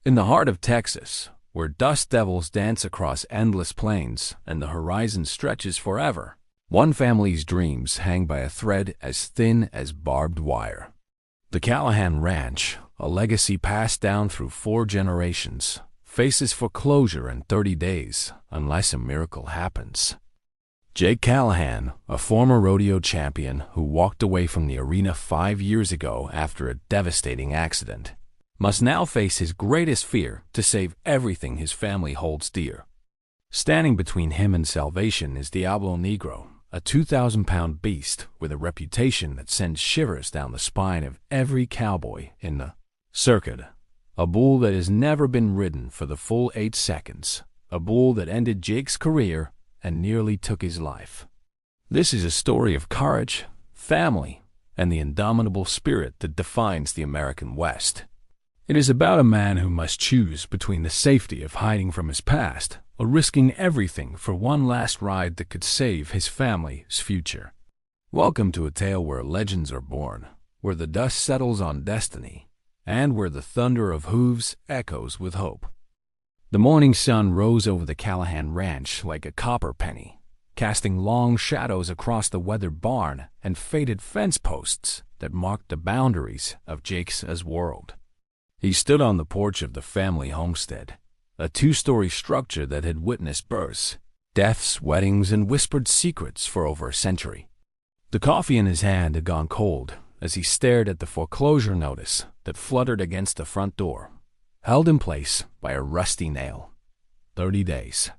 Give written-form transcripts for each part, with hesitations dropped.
In the heart of Texas, where dust devils dance across endless plains and the horizon stretches forever, one family's dreams hang by a thread as thin as barbed wire. The Callahan Ranch, a legacy passed down through 4 generations, faces foreclosure in 30 days unless a miracle happens. Jake Callahan, a former rodeo champion who walked away from the arena 5 years ago after a devastating accident, must now face his greatest fear to save everything his family holds dear. Standing between him and salvation is Diablo Negro, a 2,000-pound beast with a reputation that sends shivers down the spine of every cowboy in the circuit. A bull that has never been ridden for the full 8 seconds. A bull that ended Jake's career and nearly took his life. This is a story of courage, family, and the indomitable spirit that defines the American West. It is about a man who must choose between the safety of hiding from his past or risking everything for one last ride that could save his family's future. Welcome to a tale where legends are born, where the dust settles on destiny, and where the thunder of hooves echoes with hope. The morning sun rose over the Callahan Ranch like a copper penny, casting long shadows across the weathered barn and faded fence posts that marked the boundaries of Jake's world. He stood on the porch of the family homestead, a 2-story structure that had witnessed births, deaths, weddings, and whispered secrets for over a century. The coffee in his hand had gone cold as he stared at the foreclosure notice that fluttered against the front door, held in place by a rusty nail. 30 days.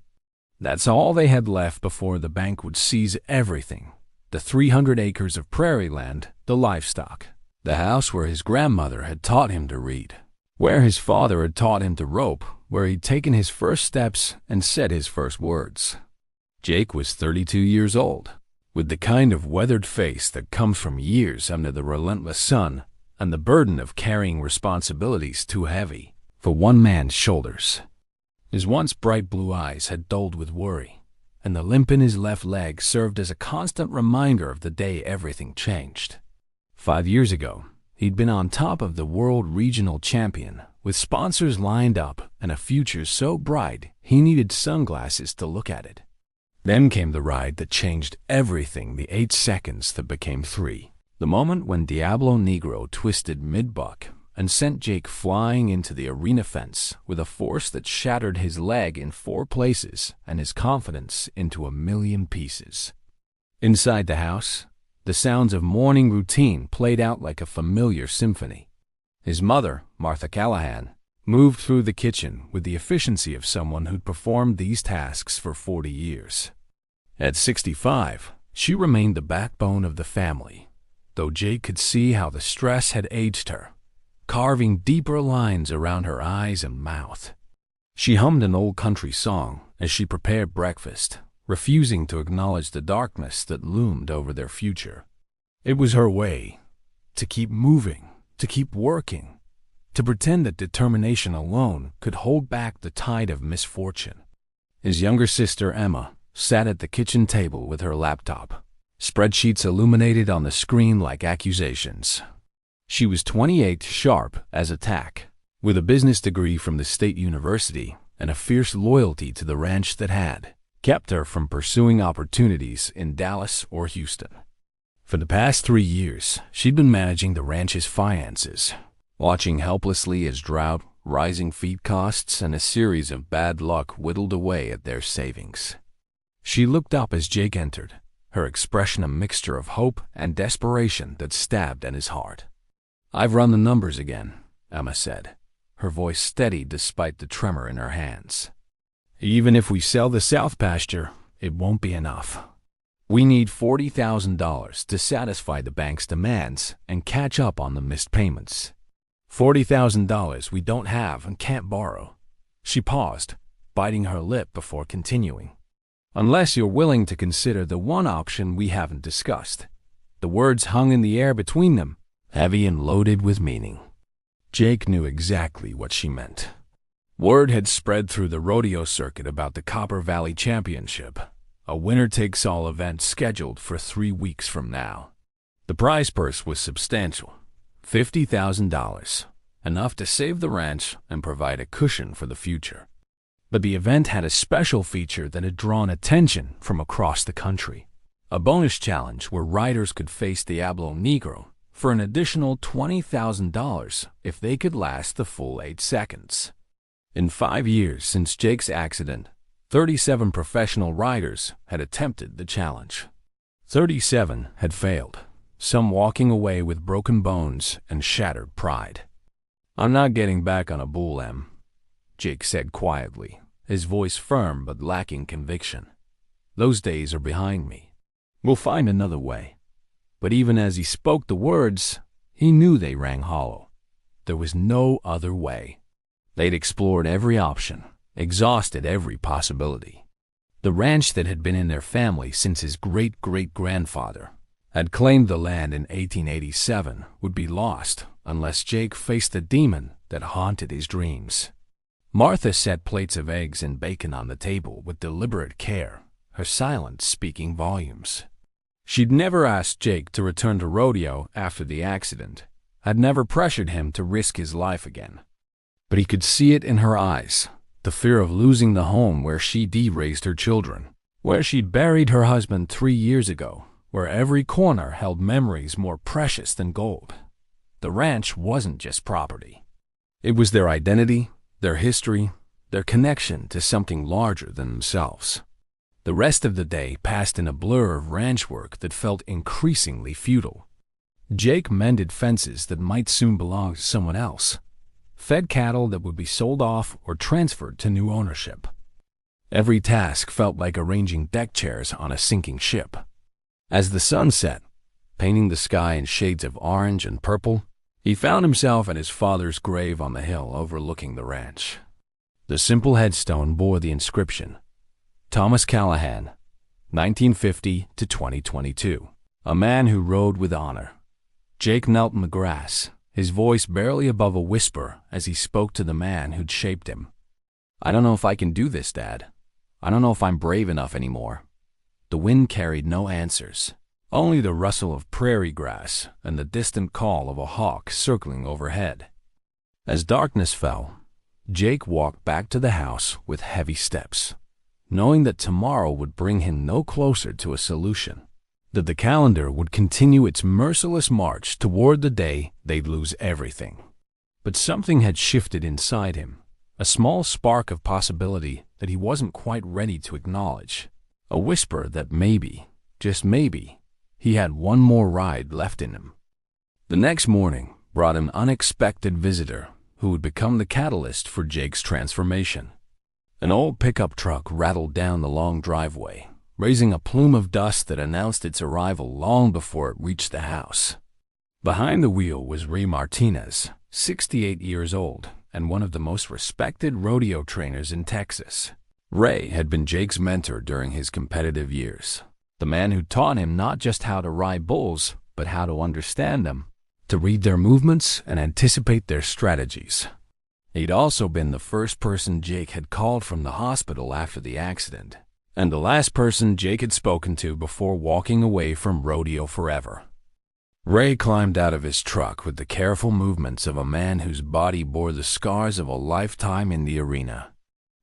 That's all they had left before the bank would seize everything: the 300 acres of prairie land, the livestock, the house where his grandmother had taught him to read, where his father had taught him to rope, where he'd taken his first steps and said his first words. Jake was 32 years old, with the kind of weathered face that comes from years under the relentless sun and the burden of carrying responsibilities too heavy for one man's shoulders. His once bright blue eyes had dulled with worry, and the limp in his left leg served as a constant reminder of the day everything changed. 5 years ago, he'd been on top of the world regional champion, with sponsors lined up and a future so bright he needed sunglasses to look at it. Then came the ride that changed everything, the 8 seconds that became 3. The moment when Diablo Negro twisted mid-buck and sent Jake flying into the arena fence with a force that shattered his leg in 4 places and his confidence into 1,000,000 pieces. Inside the house, the sounds of morning routine played out like a familiar symphony. His mother, Martha Callahan, moved through the kitchen with the efficiency of someone who'd performed these tasks for 40 years. At 65, she remained the backbone of the family, though Jake could see how the stress had aged her, carving deeper lines around her eyes and mouth. She hummed an old country song as she prepared breakfast, refusing to acknowledge the darkness that loomed over their future. It was her way, to keep moving, to keep working, to pretend that determination alone could hold back the tide of misfortune. His younger sister, Emma, sat at the kitchen table with her laptop, spreadsheets illuminated on the screen like accusations. She was 28 sharp as a tack, with a business degree from the state university and a fierce loyalty to the ranch that had kept her from pursuing opportunities in Dallas or Houston. For the past 3 years, she'd been managing the ranch's finances, watching helplessly as drought, rising feed costs, and a series of bad luck whittled away at their savings. She looked up as Jake entered, her expression a mixture of hope and desperation that stabbed at his heart. "I've run the numbers again," Emma said, her voice steady despite the tremor in her hands. "Even if we sell the south pasture, it won't be enough. We need $40,000 to satisfy the bank's demands and catch up on the missed payments. $40,000 we don't have and can't borrow." She paused, biting her lip before continuing. "Unless you're willing to consider the one option we haven't discussed." The words hung in the air between them, heavy and loaded with meaning. Jake knew exactly what she meant. Word had spread through the rodeo circuit about the Copper Valley Championship, a winner-takes-all event scheduled for 3 weeks from now. The prize purse was substantial, $50,000, enough to save the ranch and provide a cushion for the future. But the event had a special feature that had drawn attention from across the country. A bonus challenge where riders could face Diablo Negro for an additional $20,000 if they could last the full 8 seconds. In 5 years since Jake's accident, 37 professional riders had attempted the challenge. 37 had failed, some walking away with broken bones and shattered pride. "I'm not getting back on a bull, Em," Jake said quietly, his voice firm but lacking conviction. "Those days are behind me. We'll find another way." But even as he spoke the words, he knew they rang hollow. There was no other way. They'd explored every option, exhausted every possibility. The ranch that had been in their family since his great-great-grandfather had claimed the land in 1887 would be lost unless Jake faced the demon that haunted his dreams. Martha set plates of eggs and bacon on the table with deliberate care, her silence speaking volumes. She'd never asked Jake to return to rodeo after the accident, had never pressured him to risk his life again. But he could see it in her eyes, the fear of losing the home where she'd raised her children, where she'd buried her husband 3 years ago, where every corner held memories more precious than gold. The ranch wasn't just property. It was their identity, their history, their connection to something larger than themselves. The rest of the day passed in a blur of ranch work that felt increasingly futile. Jake mended fences that might soon belong to someone else, fed cattle that would be sold off or transferred to new ownership. Every task felt like arranging deck chairs on a sinking ship. As the sun set, painting the sky in shades of orange and purple, he found himself at his father's grave on the hill overlooking the ranch. The simple headstone bore the inscription, "Thomas Callahan, 1950 to 2022, a man who rode with honor." Jake knelt in the grass, his voice barely above a whisper as he spoke to the man who'd shaped him. "I don't know if I can do this, Dad. I don't know if I'm brave enough anymore." The wind carried no answers, only the rustle of prairie grass and the distant call of a hawk circling overhead. As darkness fell, Jake walked back to the house with heavy steps, knowing that tomorrow would bring him no closer to a solution, that the calendar would continue its merciless march toward the day they'd lose everything. But something had shifted inside him, a small spark of possibility that he wasn't quite ready to acknowledge, a whisper that maybe, just maybe, he had one more ride left in him. The next morning brought an unexpected visitor who would become the catalyst for Jake's transformation. An old pickup truck rattled down the long driveway, raising a plume of dust that announced its arrival long before it reached the house. Behind the wheel was Ray Martinez, 68 years old and one of the most respected rodeo trainers in Texas. Ray had been Jake's mentor during his competitive years, the man who taught him not just how to ride bulls, but how to understand them, to read their movements and anticipate their strategies. He'd also been the first person Jake had called from the hospital after the accident, and the last person Jake had spoken to before walking away from rodeo forever. Ray climbed out of his truck with the careful movements of a man whose body bore the scars of a lifetime in the arena.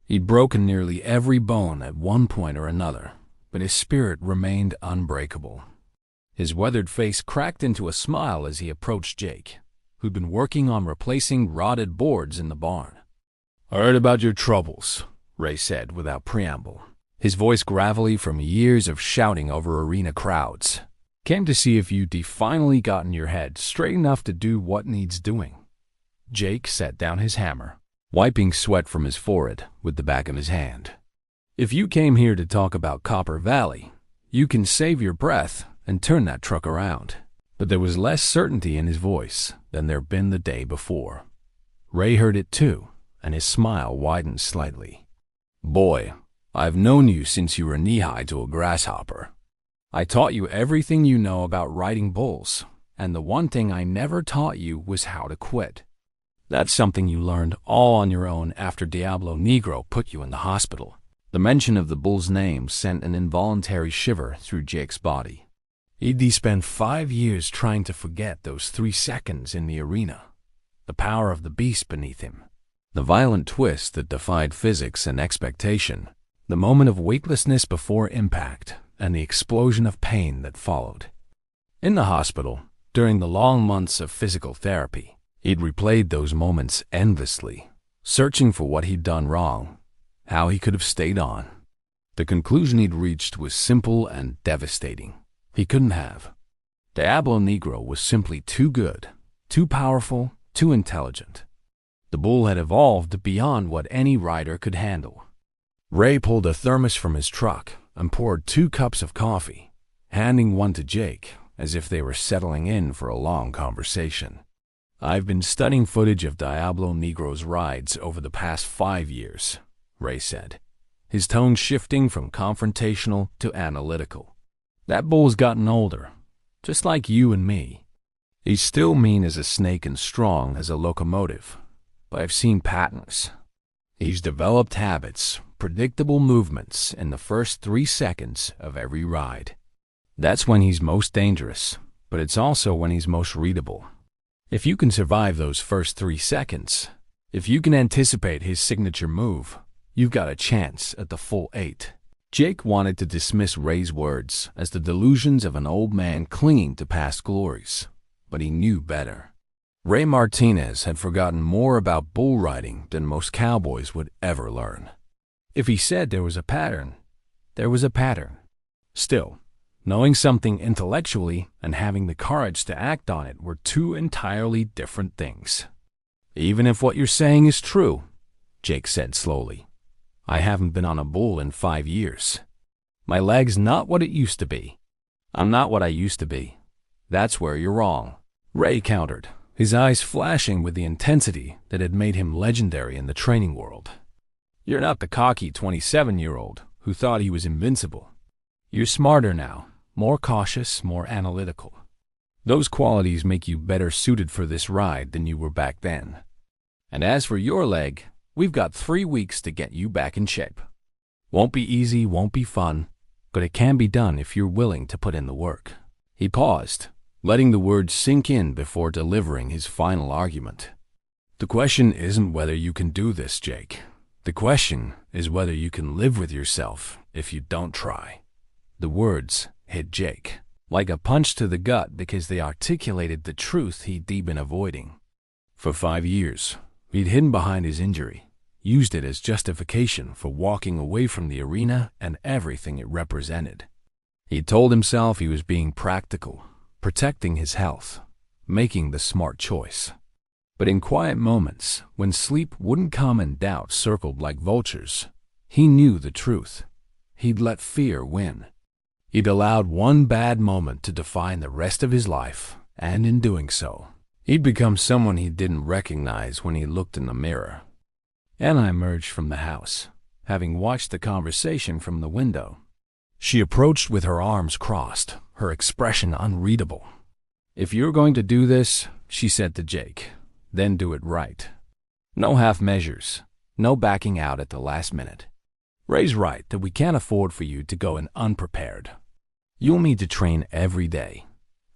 He'd broken nearly every bone at one point or another, but his spirit remained unbreakable. His weathered face cracked into a smile as he approached Jake, who'd been working on replacing rotted boards in the barn. "I heard about your troubles," Ray said without preamble, his voice gravelly from years of shouting over arena crowds. "Came to see if you'd finally gotten your head straight enough to do what needs doing." Jake set down his hammer, wiping sweat from his forehead with the back of his hand. "If you came here to talk about Copper Valley, you can save your breath and turn that truck around." But there was less certainty in his voice than there'd been the day before. Ray heard it too, and his smile widened slightly. "Boy, I've known you since you were knee-high to a grasshopper. I taught you everything you know about riding bulls, and the one thing I never taught you was how to quit. That's something you learned all on your own after Diablo Negro put you in the hospital." The mention of the bull's name sent an involuntary shiver through Jake's body. He'd spent 5 years trying to forget those 3 seconds in the arena. the power of the beast beneath him, the violent twist that defied physics and expectation, the moment of weightlessness before impact, and the explosion of pain that followed. In the hospital, during the long months of physical therapy, he'd replayed those moments endlessly, searching for what he'd done wrong, how he could have stayed on. The conclusion he'd reached was simple and devastating. He couldn't have. Diablo Negro was simply too good, too powerful, too intelligent. The bull had evolved beyond what any rider could handle. Ray pulled a thermos from his truck and poured 2 cups of coffee, handing one to Jake as if they were settling in for a long conversation. "I've been studying footage of Diablo Negro's rides over the past 5 years," Ray said, his tone shifting from confrontational to analytical. "That bull's gotten older, just like you and me. He's still mean as a snake and strong as a locomotive, but I've seen patterns. He's developed habits, predictable movements in the first 3 seconds of every ride. That's when he's most dangerous, but it's also when he's most readable. If you can survive those first 3 seconds, if you can anticipate his signature move, you've got a chance at the full 8. Jake wanted to dismiss Ray's words as the delusions of an old man clinging to past glories, but he knew better. Ray Martinez had forgotten more about bull riding than most cowboys would ever learn. If he said there was a pattern, there was a pattern. Still, knowing something intellectually and having the courage to act on it were 2 entirely different things. "Even if what you're saying is true," Jake said slowly, "I haven't been on a bull in 5 years. My leg's not what it used to be. I'm not what I used to be. That's where you're wrong," Ray countered, his eyes flashing with the intensity that had made him legendary in the training world. "You're not the cocky 27-year-old who thought he was invincible. You're smarter now, more cautious, more analytical. Those qualities make you better suited for this ride than you were back then. And as for your leg, we've got 3 weeks to get you back in shape. Won't be easy, won't be fun, but it can be done if you're willing to put in the work." He paused, letting the words sink in before delivering his final argument. "The question isn't whether you can do this, Jake. The question is whether you can live with yourself if you don't try." The words hit Jake like a punch to the gut because they articulated the truth he'd been avoiding. For 5 years, he'd hidden behind his injury, used it as justification for walking away from the arena and everything it represented. He told himself he was being practical, protecting his health, making the smart choice. But in quiet moments, when sleep wouldn't come and doubt circled like vultures, he knew the truth. He'd let fear win. He'd allowed one bad moment to define the rest of his life, and in doing so, he'd become someone he didn't recognize when he looked in the mirror. Anna emerged from the house, having watched the conversation from the window. She approached with her arms crossed, her expression unreadable. "If you're going to do this," she said to Jake, "then do it right. No half measures, no backing out at the last minute. Ray's right that we can't afford for you to go in unprepared. You'll need to train every day.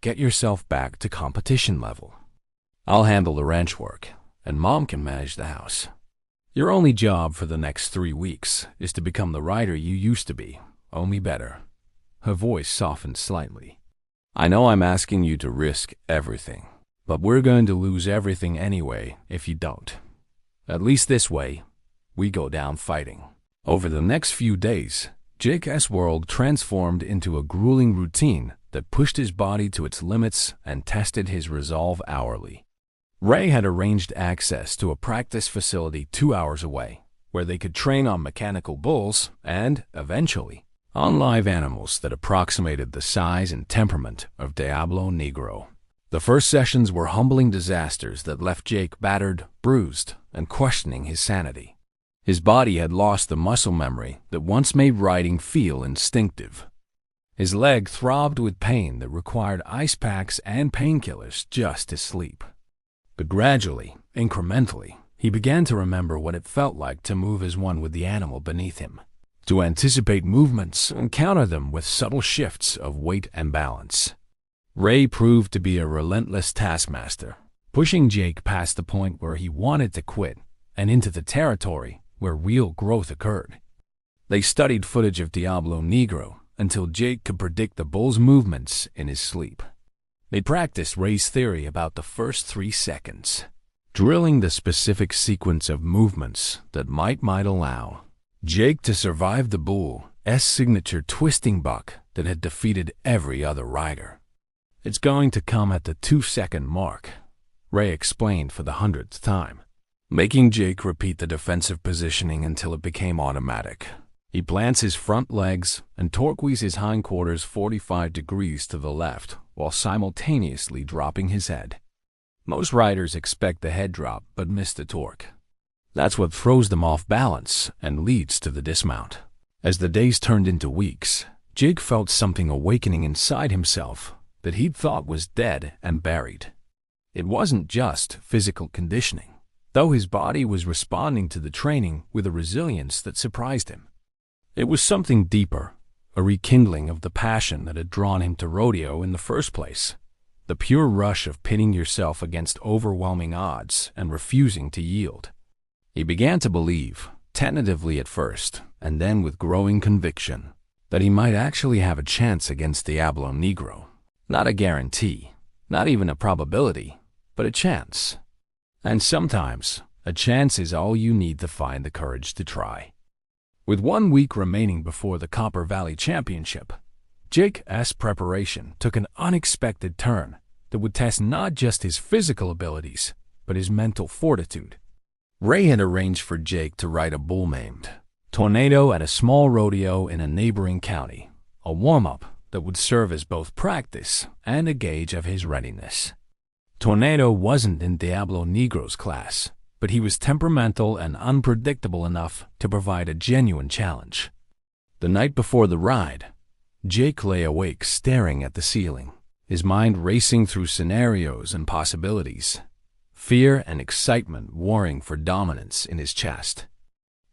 Get yourself back to competition level. I'll handle the ranch work, and Mom can manage the house. Your only job for the next 3 weeks is to become the rider you used to be, only better." Her voice softened slightly. "I know I'm asking you to risk everything, but we're going to lose everything anyway if you don't. At least this way, we go down fighting." Over the next few days, Jake's world transformed into a grueling routine that pushed his body to its limits and tested his resolve hourly. Ray had arranged access to a practice facility 2 hours away, where they could train on mechanical bulls and, eventually, on live animals that approximated the size and temperament of Diablo Negro. The first sessions were humbling disasters that left Jake battered, bruised, and questioning his sanity. His body had lost the muscle memory that once made riding feel instinctive. His leg throbbed with pain that required ice packs and painkillers just to sleep. But gradually, incrementally, he began to remember what it felt like to move as one with the animal beneath him, to anticipate movements and counter them with subtle shifts of weight and balance. Ray proved to be a relentless taskmaster, pushing Jake past the point where he wanted to quit and into the territory where real growth occurred. They studied footage of Diablo Negro until Jake could predict the bull's movements in his sleep. They practiced Ray's theory about the first 3 seconds, drilling the specific sequence of movements that might allow Jake to survive the bull's signature twisting buck that had defeated every other rider. "It's going to come at the 2-second mark," Ray explained for the 100th time, making Jake repeat the defensive positioning until it became automatic. He plants his front legs and torques his hindquarters 45 degrees to the left while simultaneously dropping his head. Most riders expect the head drop but miss the torque. That's what throws them off balance and leads to the dismount. As the days turned into weeks, Jake felt something awakening inside himself that he'd thought was dead and buried. It wasn't just physical conditioning, though his body was responding to the training with a resilience that surprised him. It was something deeper, a rekindling of the passion that had drawn him to rodeo in the first place, the pure rush of pitting yourself against overwhelming odds and refusing to yield. He began to believe, tentatively at first, and then with growing conviction, that he might actually have a chance against Diablo Negro. Not a guarantee, not even a probability, but a chance. And sometimes, a chance is all you need to find the courage to try. With 1 week remaining before the Copper Valley Championship, Jake's preparation took an unexpected turn that would test not just his physical abilities, but his mental fortitude. Ray had arranged for Jake to ride a bull named Tornado at a small rodeo in a neighboring county, a warm-up that would serve as both practice and a gauge of his readiness. Tornado wasn't in Diablo Negro's class, but he was temperamental and unpredictable enough to provide a genuine challenge. The night before the ride, Jake lay awake staring at the ceiling, his mind racing through scenarios and possibilities, fear and excitement warring for dominance in his chest.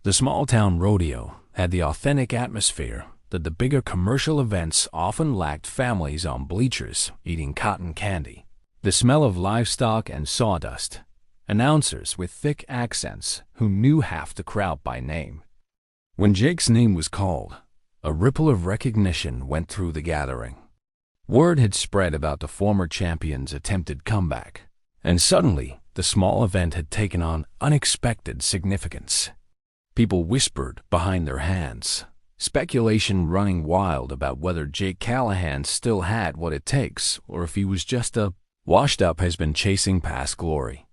The small-town rodeo had the authentic atmosphere that the bigger commercial events often lacked: families on bleachers eating cotton candy, the smell of livestock and sawdust, announcers with thick accents who knew half the crowd by name. When Jake's name was called, a ripple of recognition went through the gathering. Word had spread about the former champion's attempted comeback, and suddenly the small event had taken on unexpected significance. People whispered behind their hands, speculation running wild about whether Jake Callahan still had what it takes or if he was just a washed-up has-been chasing past glory.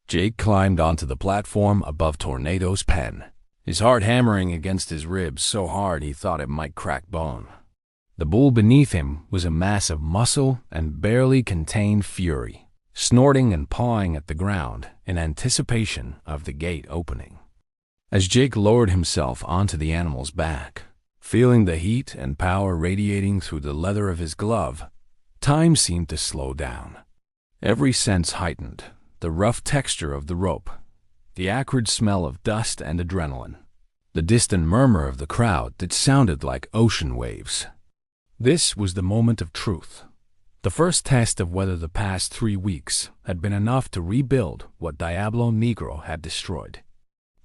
Jake climbed onto the platform above Tornado's pen, his heart hammering against his ribs so hard he thought it might crack bone. The bull beneath him was a mass of muscle and barely contained fury, snorting and pawing at the ground in anticipation of the gate opening. As Jake lowered himself onto the animal's back, feeling the heat and power radiating through the leather of his glove, time seemed to slow down. Every sense heightened: the rough texture of the rope, the acrid smell of dust and adrenaline, the distant murmur of the crowd that sounded like ocean waves. This was the moment of truth, the first test of whether the past 3 weeks had been enough to rebuild what Diablo Negro had destroyed.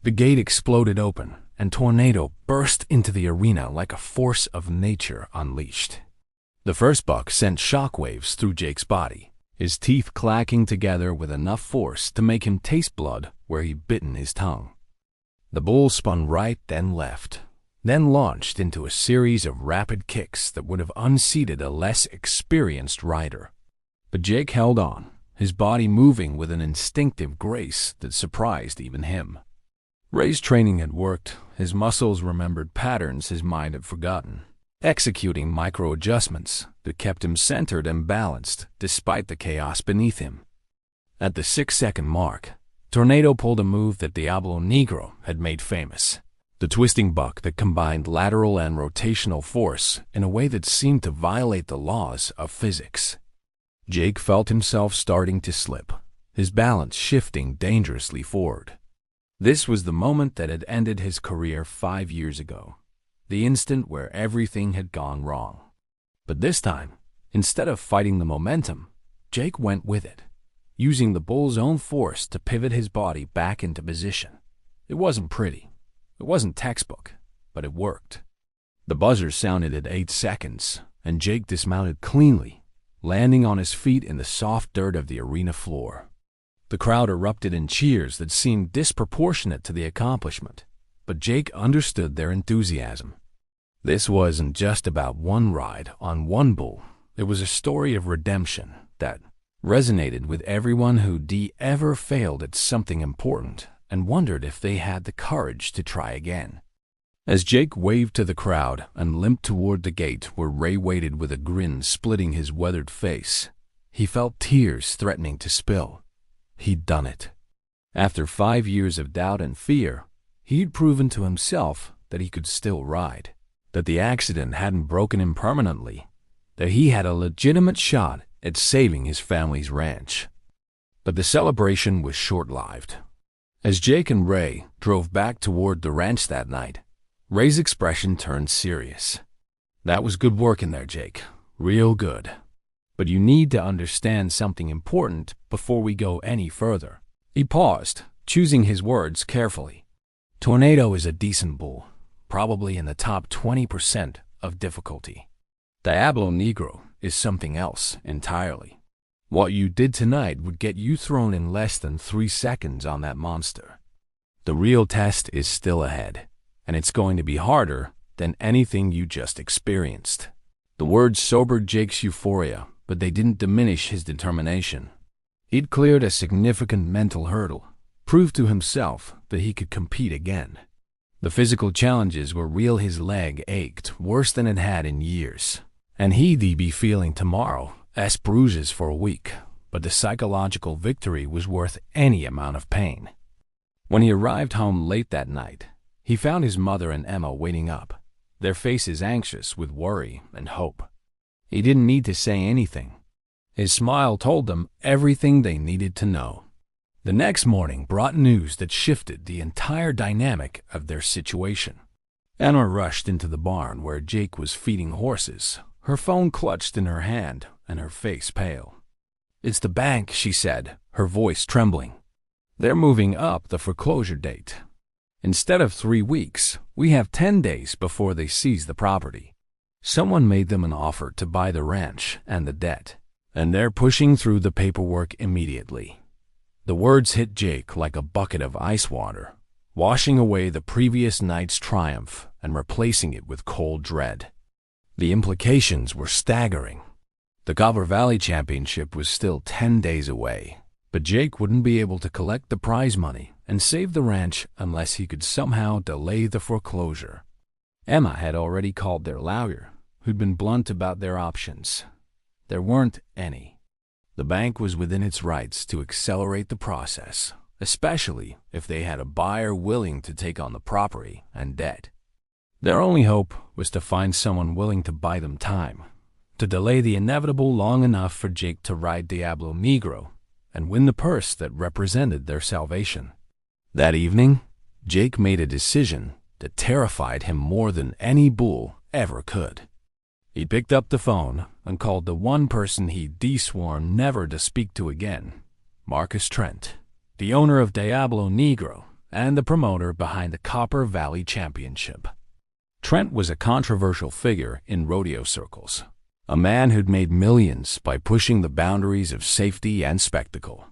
The gate exploded open, and Tornado burst into the arena like a force of nature unleashed. The first buck sent shockwaves through Jake's body, his teeth clacking together with enough force to make him taste blood where he'd bitten his tongue. The bull spun right then left, then launched into a series of rapid kicks that would have unseated a less experienced rider. But Jake held on, his body moving with an instinctive grace that surprised even him. Ray's training had worked, his muscles remembered patterns his mind had forgotten, executing micro-adjustments that kept him centered and balanced despite the chaos beneath him. At the 6-second mark, Tornado pulled a move that Diablo Negro had made famous, the twisting buck that combined lateral and rotational force in a way that seemed to violate the laws of physics. Jake felt himself starting to slip, his balance shifting dangerously forward. This was the moment that had ended his career 5 years ago, the instant where everything had gone wrong. But this time, instead of fighting the momentum, Jake went with it. using the bull's own force to pivot his body back into position. It wasn't pretty. It wasn't textbook, but it worked. The buzzer sounded at 8 seconds, and Jake dismounted cleanly, landing on his feet in the soft dirt of the arena floor. The crowd erupted in cheers that seemed disproportionate to the accomplishment, but Jake understood their enthusiasm. This wasn't just about one ride on one bull. It was a story of redemption that resonated with everyone who ever failed at something important and wondered if they had the courage to try again. As Jake waved to the crowd and limped toward the gate where Ray waited with a grin splitting his weathered face, he felt tears threatening to spill. He'd done it. After 5 years of doubt and fear, he'd proven to himself that he could still ride, that the accident hadn't broken him permanently, that he had a legitimate shot at saving his family's ranch. But the celebration was short-lived. As Jake and Ray drove back toward the ranch that night, Ray's expression turned serious. "That was good work in there, Jake. Real good. But you need to understand something important before we go any further." He paused, choosing his words carefully. "Tornado is a decent bull, probably in the top 20% of difficulty. Diablo Negro is something else entirely. What you did tonight would get you thrown in less than 3 seconds on that monster. The real test is still ahead, and it's going to be harder than anything you just experienced." The words sobered Jake's euphoria, but they didn't diminish his determination. He'd cleared a significant mental hurdle, proved to himself that he could compete again. The physical challenges were real. His leg ached worse than it had in years, and he'd be feeling tomorrow as bruises for a week, but the psychological victory was worth any amount of pain. When he arrived home late that night, he found his mother and Emma waiting up, their faces anxious with worry and hope. He didn't need to say anything. His smile told them everything they needed to know. The next morning brought news that shifted the entire dynamic of their situation. Emma rushed into the barn where Jake was feeding horses, her phone clutched in her hand and her face pale. "It's the bank," she said, her voice trembling. "They're moving up the foreclosure date. Instead of 3 weeks, we have 10 days before they seize the property. Someone made them an offer to buy the ranch and the debt, and they're pushing through the paperwork immediately." The words hit Jake like a bucket of ice water, washing away the previous night's triumph and replacing it with cold dread. The implications were staggering. The Copper Valley Championship was still 10 days away, but Jake wouldn't be able to collect the prize money and save the ranch unless he could somehow delay the foreclosure. Emma had already called their lawyer, who'd been blunt about their options. There weren't any. The bank was within its rights to accelerate the process, especially if they had a buyer willing to take on the property and debt. Their only hope was to find someone willing to buy them time, to delay the inevitable long enough for Jake to ride Diablo Negro and win the purse that represented their salvation. That evening, Jake made a decision that terrified him more than any bull ever could. He picked up the phone and called the one person he'd sworn never to speak to again, Marcus Trent, the owner of Diablo Negro and the promoter behind the Copper Valley Championship. Trent was a controversial figure in rodeo circles, a man who'd made millions by pushing the boundaries of safety and spectacle.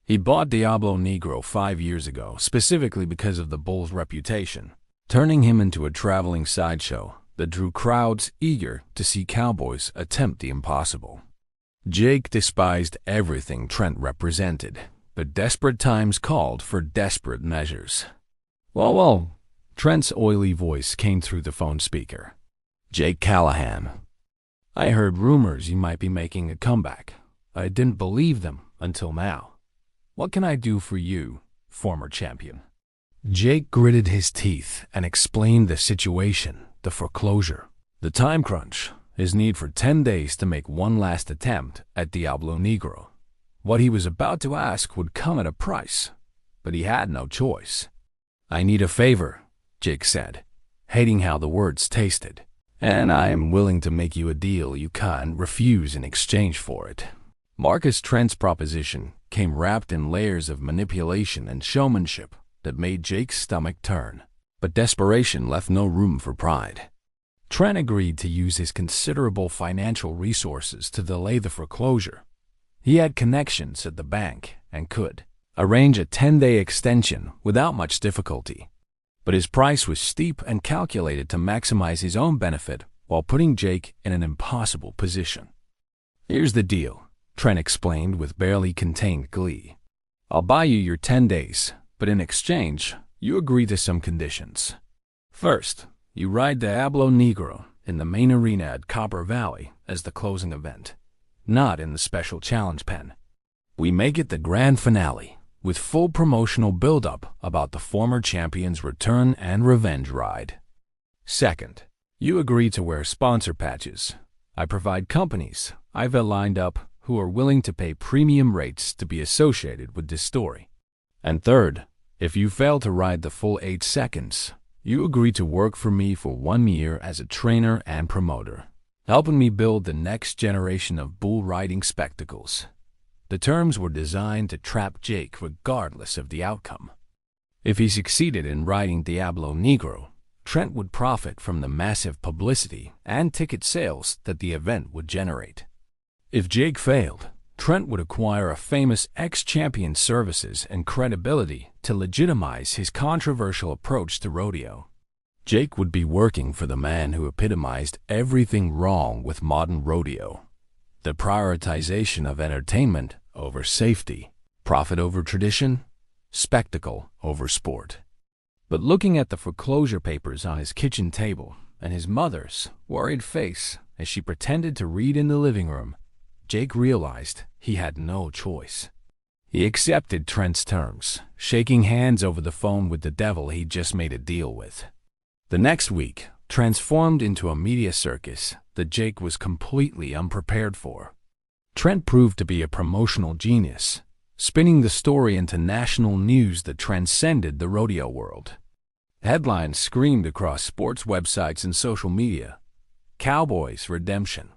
He bought Diablo Negro 5 years ago specifically because of the bull's reputation, turning him into a traveling sideshow that drew crowds eager to see cowboys attempt the impossible. Jake despised everything Trent represented, but desperate times called for desperate measures. Well, Trent's oily voice came through the phone speaker. "Jake Callahan. I heard rumors you might be making a comeback. I didn't believe them until now. What can I do for you, former champion?" Jake gritted his teeth and explained the situation, the foreclosure, the time crunch, his need for 10 days to make one last attempt at Diablo Negro. What he was about to ask would come at a price, but he had no choice. "I need a favor," Jake said, hating how the words tasted, "and I am willing to make you a deal you can't refuse in exchange for it. Marcus Trent's proposition came wrapped in layers of manipulation and showmanship that made Jake's stomach turn. But desperation left no room for pride. Trent agreed to use his considerable financial resources to delay the foreclosure. He had connections at the bank and could arrange a 10-day extension without much difficulty. But his price was steep and calculated to maximize his own benefit while putting Jake in an impossible position. "Here's the deal," Trent explained with barely contained glee. "I'll buy you your 10 days, but in exchange, you agree to some conditions. First, you ride Diablo Negro in the main arena at Copper Valley as the closing event, not in the special challenge pen. We make it the grand finale, with full promotional build-up about the former champion's return and revenge ride. Second, you agree to wear sponsor patches. I provide companies I've lined up who are willing to pay premium rates to be associated with this story. And third, if you fail to ride the full 8 seconds, you agree to work for me for 1 year as a trainer and promoter, helping me build the next generation of bull riding spectacles." The terms were designed to trap Jake regardless of the outcome. If he succeeded in riding Diablo Negro, Trent would profit from the massive publicity and ticket sales that the event would generate. If Jake failed, Trent would acquire a famous ex-champion's services and credibility to legitimize his controversial approach to rodeo. Jake would be working for the man who epitomized everything wrong with modern rodeo: the prioritization of entertainment over safety, profit over tradition, spectacle over sport. But looking at the foreclosure papers on his kitchen table and his mother's worried face as she pretended to read in the living room, Jake realized he had no choice. He accepted Trent's terms, shaking hands over the phone with the devil he'd just made a deal with. The next week transformed into a media circus that Jake was completely unprepared for. Trent proved to be a promotional genius, spinning the story into national news that transcended the rodeo world. Headlines screamed across sports websites and social media: "Cowboys Redemption.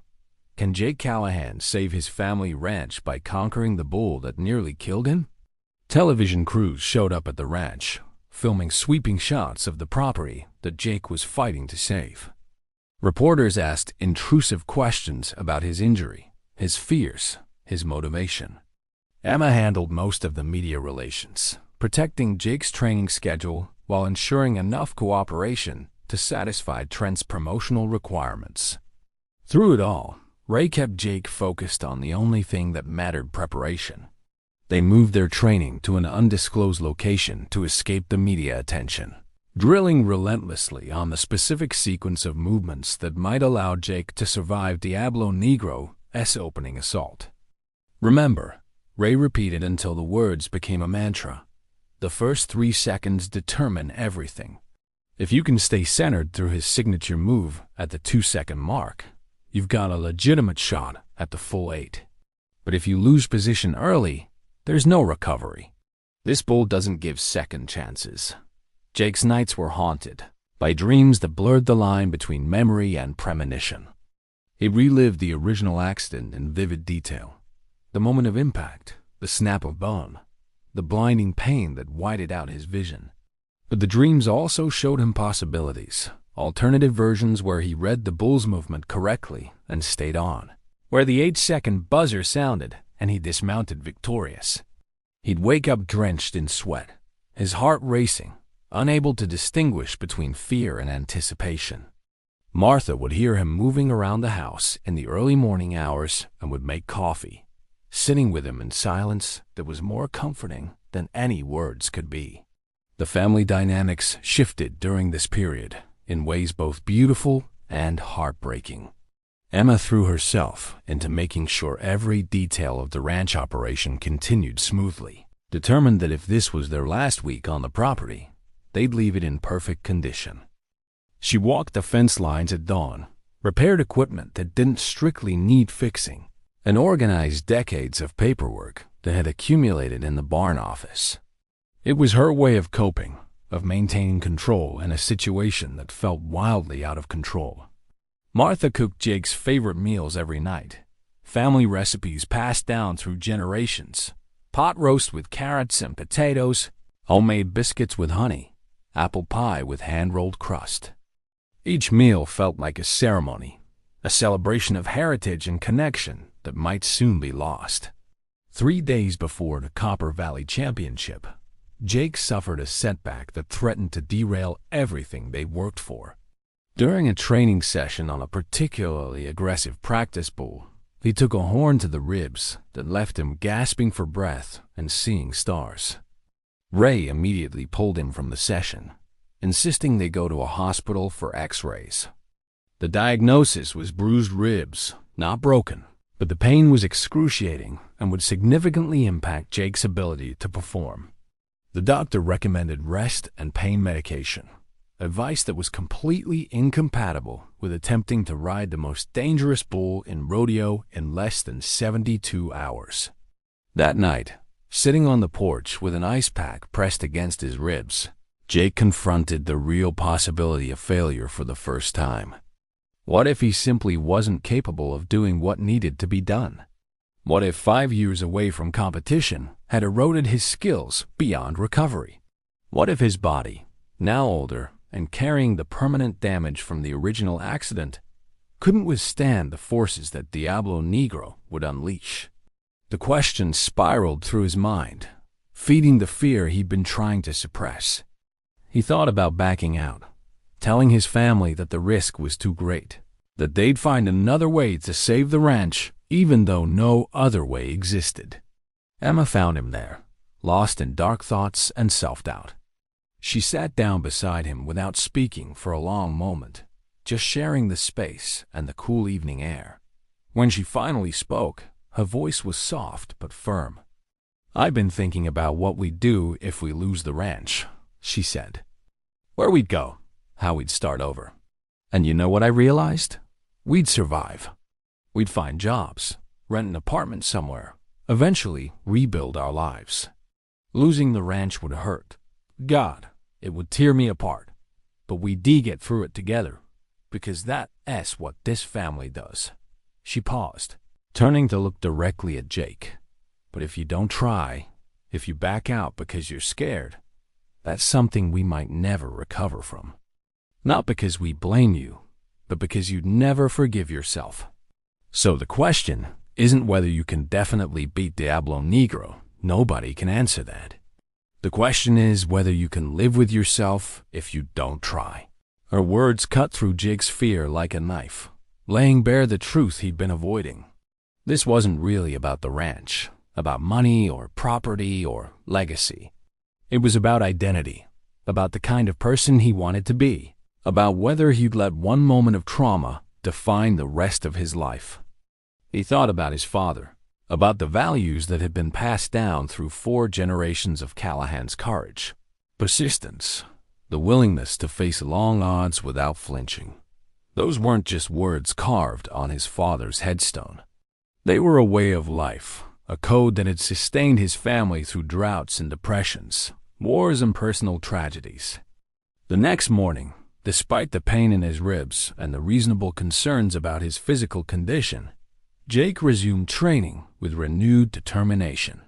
Can Jake Callahan save his family ranch by conquering the bull that nearly killed him?" Television crews showed up at the ranch, filming sweeping shots of the property that Jake was fighting to save. Reporters asked intrusive questions about his injury, his fears, his motivation. Emma handled most of the media relations, protecting Jake's training schedule while ensuring enough cooperation to satisfy Trent's promotional requirements. Through it all, Ray kept Jake focused on the only thing that mattered: preparation. They moved their training to an undisclosed location to escape the media attention, drilling relentlessly on the specific sequence of movements that might allow Jake to survive Diablo Negro's opening assault. "Remember," Ray repeated until the words became a mantra, "the first 3 seconds determine everything. If you can stay centered through his signature move at the 2-second mark, you've got a legitimate shot at the full 8. But if you lose position early, there's no recovery. This bull doesn't give second chances." Jake's nights were haunted by dreams that blurred the line between memory and premonition. He relived the original accident in vivid detail: the moment of impact, the snap of bone, the blinding pain that whited out his vision. But the dreams also showed him possibilities, alternative versions where he read the bull's movement correctly and stayed on, where the 8-second buzzer sounded and he dismounted victorious. He'd wake up drenched in sweat, his heart racing, unable to distinguish between fear and anticipation. Martha would hear him moving around the house in the early morning hours and would make coffee, sitting with him in silence that was more comforting than any words could be. The family dynamics shifted during this period in ways both beautiful and heartbreaking. Emma threw herself into making sure every detail of the ranch operation continued smoothly, determined that if this was their last week on the property, they'd leave it in perfect condition. She walked the fence lines at dawn, repaired equipment that didn't strictly need fixing, and organized decades of paperwork that had accumulated in the barn office. It was her way of coping, of maintaining control in a situation that felt wildly out of control. Martha cooked Jake's favorite meals every night, family recipes passed down through generations. Pot roast with carrots and potatoes, homemade biscuits with honey, apple pie with hand-rolled crust. Each meal felt like a ceremony, a celebration of heritage and connection that might soon be lost. 3 days before the Copper Valley Championship, Jake suffered a setback that threatened to derail everything they worked for. During a training session on a particularly aggressive practice bull, he took a horn to the ribs that left him gasping for breath and seeing stars. Ray immediately pulled him from the session, insisting they go to a hospital for x-rays. The diagnosis was bruised ribs, not broken, but the pain was excruciating and would significantly impact Jake's ability to perform. The doctor recommended rest and pain medication, advice that was completely incompatible with attempting to ride the most dangerous bull in rodeo in less than 72 hours. That night, sitting on the porch with an ice pack pressed against his ribs, Jake confronted the real possibility of failure for the first time. What if he simply wasn't capable of doing what needed to be done? What if 5 years away from competition had eroded his skills beyond recovery? What if his body, now older and carrying the permanent damage from the original accident, couldn't withstand the forces that Diablo Negro would unleash? The question spiraled through his mind, feeding the fear he'd been trying to suppress. He thought about backing out, telling his family that the risk was too great, that they'd find another way to save the ranch even though no other way existed. Emma found him there, lost in dark thoughts and self-doubt. She sat down beside him without speaking for a long moment, just sharing the space and the cool evening air. When she finally spoke, her voice was soft but firm. "I've been thinking about what we'd do if we lose the ranch," she said. "Where we'd go, how we'd start over. And you know what I realized? We'd survive. We'd find jobs, rent an apartment somewhere, eventually rebuild our lives. Losing the ranch would hurt. God, it would tear me apart. But we'd get through it together, because that's what this family does." She paused, turning to look directly at Jake. "But if you don't try, if you back out because you're scared, that's something we might never recover from. Not because we blame you, but because you'd never forgive yourself. So the question isn't whether you can definitely beat Diablo Negro. Nobody can answer that. The question is whether you can live with yourself if you don't try." Her words cut through Jake's fear like a knife, laying bare the truth he'd been avoiding. This wasn't really about the ranch, about money or property or legacy. It was about identity, about the kind of person he wanted to be, about whether he'd let one moment of trauma define the rest of his life. He thought about his father, about the values that had been passed down through 4 generations of Callahan's courage, persistence, the willingness to face long odds without flinching. Those weren't just words carved on his father's headstone. They were a way of life, a code that had sustained his family through droughts and depressions, wars and personal tragedies. The next morning, despite the pain in his ribs and the reasonable concerns about his physical condition, Jake resumed training with renewed determination.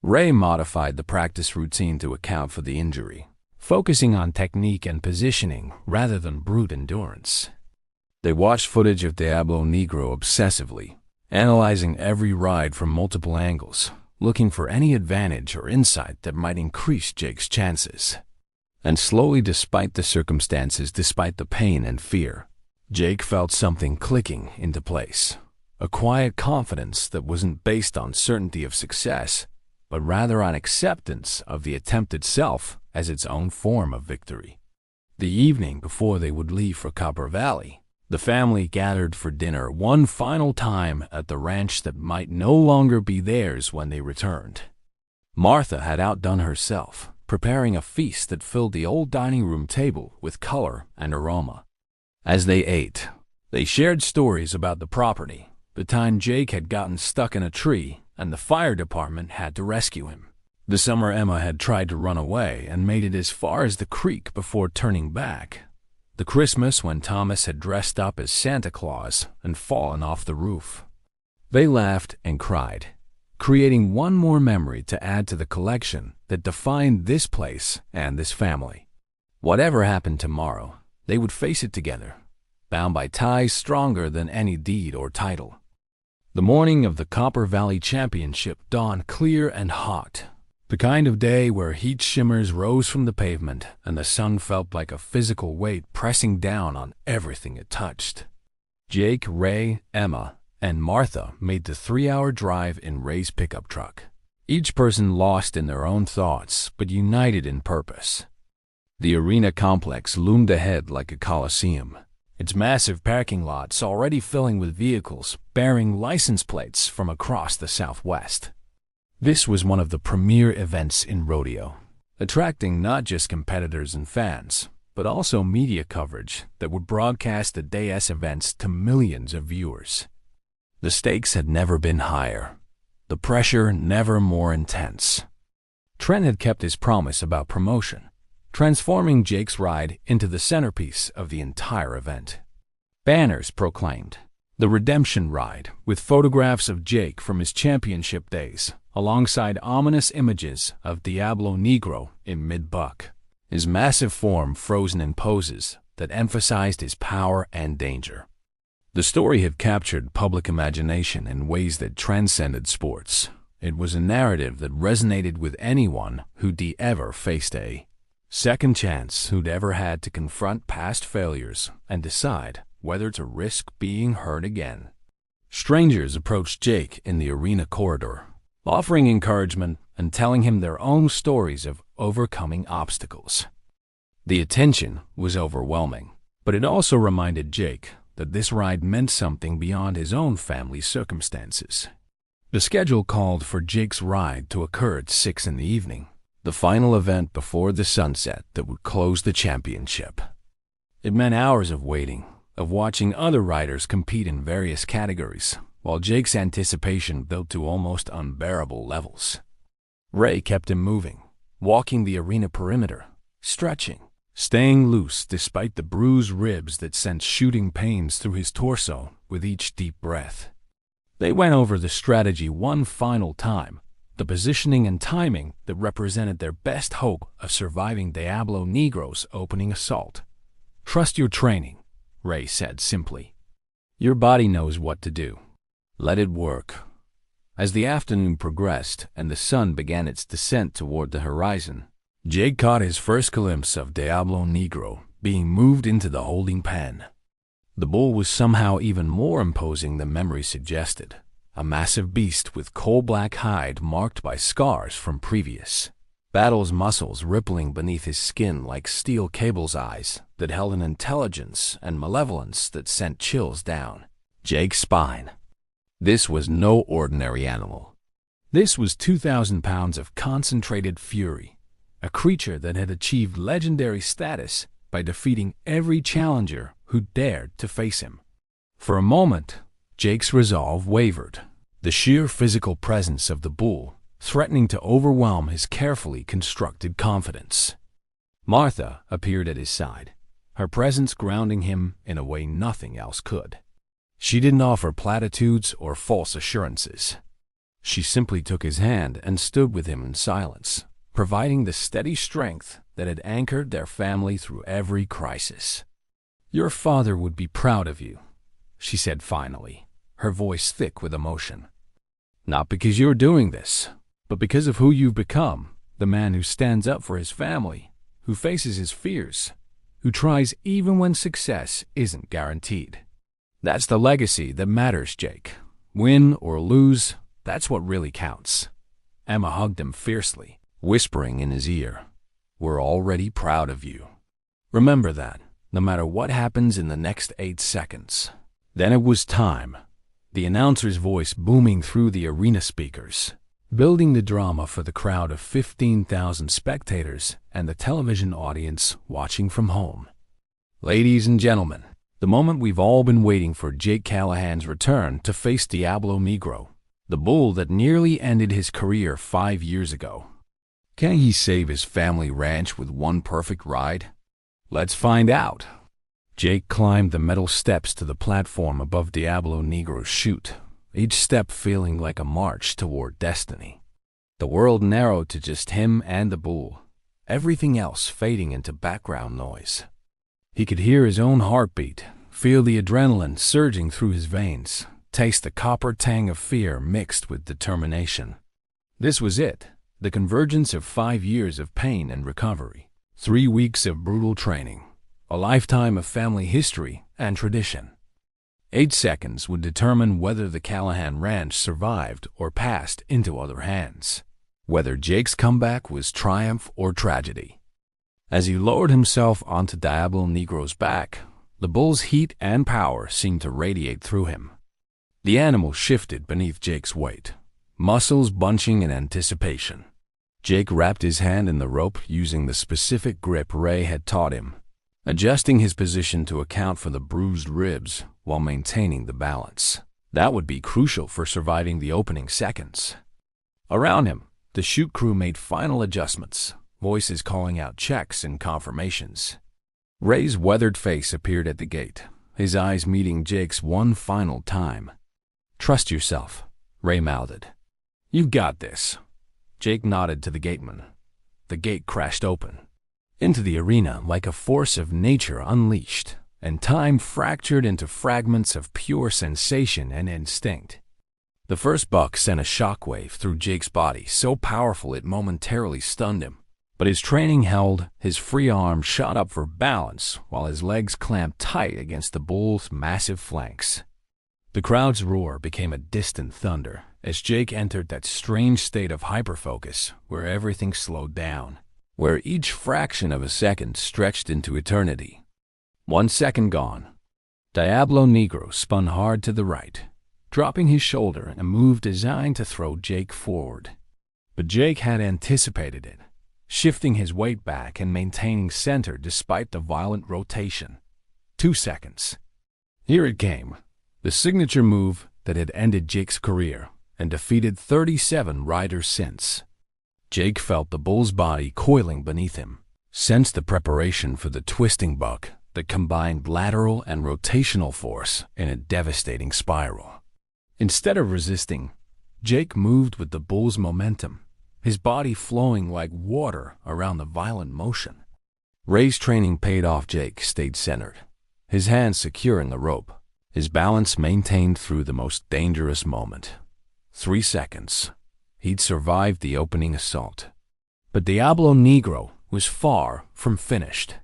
Ray modified the practice routine to account for the injury, focusing on technique and positioning rather than brute endurance. They watched footage of Diablo Negro obsessively, analyzing every ride from multiple angles, looking for any advantage or insight that might increase Jake's chances. And slowly, despite the circumstances, despite the pain and fear, Jake felt something clicking into place. A quiet confidence that wasn't based on certainty of success, but rather on acceptance of the attempt itself as its own form of victory. The evening before they would leave for Copper Valley, the family gathered for dinner one final time at the ranch that might no longer be theirs when they returned. Martha had outdone herself, preparing a feast that filled the old dining room table with color and aroma. As they ate, they shared stories about the property, the time Jake had gotten stuck in a tree and the fire department had to rescue him. The summer Emma had tried to run away and made it as far as the creek before turning back. The Christmas when Thomas had dressed up as Santa Claus and fallen off the roof. They laughed and cried, creating one more memory to add to the collection that defined this place and this family. Whatever happened tomorrow, they would face it together, bound by ties stronger than any deed or title. The morning of the Copper Valley Championship dawned clear and hot, the kind of day where heat shimmers rose from the pavement and the sun felt like a physical weight pressing down on everything it touched. Jake, Ray, Emma, and Martha made the 3-hour drive in Ray's pickup truck, each person lost in their own thoughts but united in purpose. The arena complex loomed ahead like a coliseum, its massive parking lots already filling with vehicles bearing license plates from across the Southwest. This was one of the premier events in rodeo, attracting not just competitors and fans, but also media coverage that would broadcast the day's events to millions of viewers. The stakes had never been higher, the pressure never more intense. Trent had kept his promise about promotion, transforming Jake's ride into the centerpiece of the entire event. Banners proclaimed the Redemption Ride, with photographs of Jake from his championship days, alongside ominous images of Diablo Negro in mid-buck, his massive form frozen in poses that emphasized his power and danger. The story had captured public imagination in ways that transcended sports. It was a narrative that resonated with anyone who'd ever faced a second chance, who'd ever had to confront past failures and decide whether to risk being hurt again. Strangers approached Jake in the arena corridor, offering encouragement and telling him their own stories of overcoming obstacles. The attention was overwhelming, but it also reminded Jake that this ride meant something beyond his own family's circumstances. The schedule called for Jake's ride to occur at 6 in the evening, the final event before the sunset that would close the championship. It meant hours of waiting, of watching other riders compete in various categories, while Jake's anticipation built to almost unbearable levels. Ray kept him moving, walking the arena perimeter, stretching, staying loose despite the bruised ribs that sent shooting pains through his torso with each deep breath. They went over the strategy one final time, the positioning and timing that represented their best hope of surviving Diablo Negro's opening assault. "Trust your training," Ray said simply. "Your body knows what to do. Let it work." As the afternoon progressed and the sun began its descent toward the horizon, Jake caught his first glimpse of Diablo Negro being moved into the holding pen. The bull was somehow even more imposing than memory suggested, a massive beast with coal-black hide marked by scars from previous battles, muscles rippling beneath his skin like steel cable's eyes that held an intelligence and malevolence that sent chills down Jake's spine. This was no ordinary animal. This was 2,000 pounds of concentrated fury, a creature that had achieved legendary status by defeating every challenger who dared to face him. For a moment, Jake's resolve wavered, the sheer physical presence of the bull threatening to overwhelm his carefully constructed confidence. Martha appeared at his side, her presence grounding him in a way nothing else could. She didn't offer platitudes or false assurances. She simply took his hand and stood with him in silence, providing the steady strength that had anchored their family through every crisis. "Your father would be proud of you," she said finally, her voice thick with emotion. "Not because you're doing this, but because of who you've become, the man who stands up for his family, who faces his fears, who tries even when success isn't guaranteed. That's the legacy that matters, Jake. Win or lose, that's what really counts." Emma hugged him fiercely, whispering in his ear, "We're already proud of you. Remember that, no matter what happens in the next 8 seconds." Then it was time, the announcer's voice booming through the arena speakers, building the drama for the crowd of 15,000 spectators and the television audience watching from home. "Ladies and gentlemen, the moment we've all been waiting for, Jake Callahan's return to face Diablo Negro, the bull that nearly ended his career 5 years ago. Can he save his family ranch with one perfect ride? Let's find out." Jake climbed the metal steps to the platform above Diablo Negro's chute, each step feeling like a march toward destiny. The world narrowed to just him and the bull, everything else fading into background noise. He could hear his own heartbeat, feel the adrenaline surging through his veins, taste the copper tang of fear mixed with determination. This was it, the convergence of 5 years of pain and recovery, 3 weeks of brutal training, a lifetime of family history and tradition. 8 seconds would determine whether the Callahan Ranch survived or passed into other hands, whether Jake's comeback was triumph or tragedy. As he lowered himself onto Diablo Negro's back, the bull's heat and power seemed to radiate through him. The animal shifted beneath Jake's weight, muscles bunching in anticipation. Jake wrapped his hand in the rope using the specific grip Ray had taught him, adjusting his position to account for the bruised ribs while maintaining the balance. That would be crucial for surviving the opening seconds. Around him, the chute crew made final adjustments, voices calling out checks and confirmations. Ray's weathered face appeared at the gate, his eyes meeting Jake's one final time. "Trust yourself," Ray mouthed. "You've got this." Jake nodded to the gateman. The gate crashed open. Into the arena like a force of nature unleashed, and time fractured into fragments of pure sensation and instinct. The first buck sent a shockwave through Jake's body so powerful it momentarily stunned him. But his training held, his free arm shot up for balance while his legs clamped tight against the bull's massive flanks. The crowd's roar became a distant thunder as Jake entered that strange state of hyperfocus where everything slowed down, where each fraction of a second stretched into eternity. 1 second gone. Diablo Negro spun hard to the right, dropping his shoulder in a move designed to throw Jake forward. But Jake had anticipated it, shifting his weight back and maintaining center despite the violent rotation. 2 seconds. Here it came, the signature move that had ended Jake's career and defeated 37 riders since. Jake felt the bull's body coiling beneath him, sensed the preparation for the twisting buck that combined lateral and rotational force in a devastating spiral. Instead of resisting, Jake moved with the bull's momentum, his body flowing like water around the violent motion. Ray's training paid off. Jake stayed centered, his hands secure in the rope, his balance maintained through the most dangerous moment. 3 seconds. He'd survived the opening assault. But Diablo Negro was far from finished.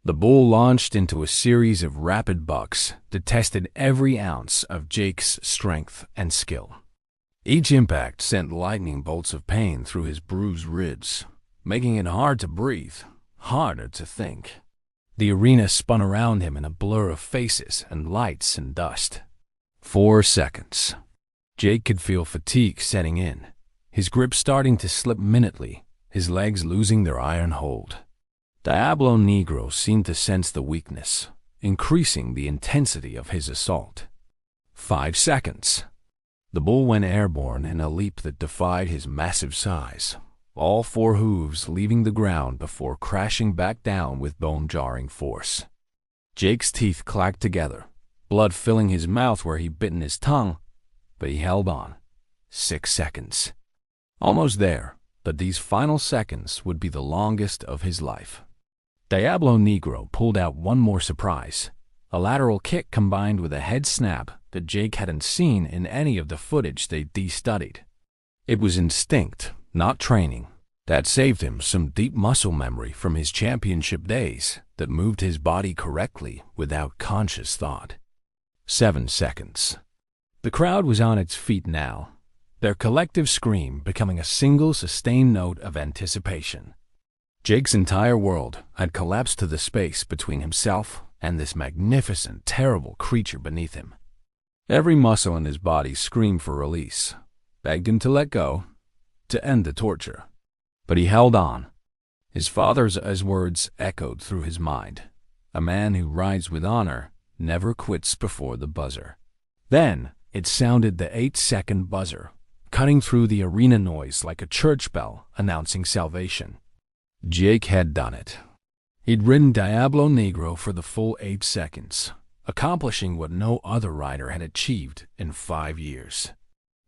The bull launched into a series of rapid bucks that tested every ounce of Jake's strength and skill. Each impact sent lightning bolts of pain through his bruised ribs, making it hard to breathe, harder to think. The arena spun around him in a blur of faces and lights and dust. 4 seconds. Jake could feel fatigue setting in, his grip starting to slip minutely, his legs losing their iron hold. Diablo Negro seemed to sense the weakness, increasing the intensity of his assault. 5 seconds. The bull went airborne in a leap that defied his massive size, all 4 hooves leaving the ground before crashing back down with bone-jarring force. Jake's teeth clacked together, blood filling his mouth where he'd bitten his tongue, but he held on. 6 seconds. Almost there, but these final seconds would be the longest of his life. Diablo Negro pulled out one more surprise, a lateral kick combined with a head snap that Jake hadn't seen in any of the footage they'd de-studied. It was instinct, not training, that saved him some deep muscle memory from his championship days that moved his body correctly without conscious thought. 7 seconds. The crowd was on its feet now, their collective scream becoming a single sustained note of anticipation. Jake's entire world had collapsed to the space between himself and this magnificent, terrible creature beneath him. Every muscle in his body screamed for release, begged him to let go, to end the torture. But he held on. His father's words echoed through his mind. A man who rides with honor never quits before the buzzer. Then it sounded the 8-second buzzer, cutting through the arena noise like a church bell announcing salvation. Jake had done it. He'd ridden Diablo Negro for the full 8 seconds, accomplishing what no other rider had achieved in 5 years.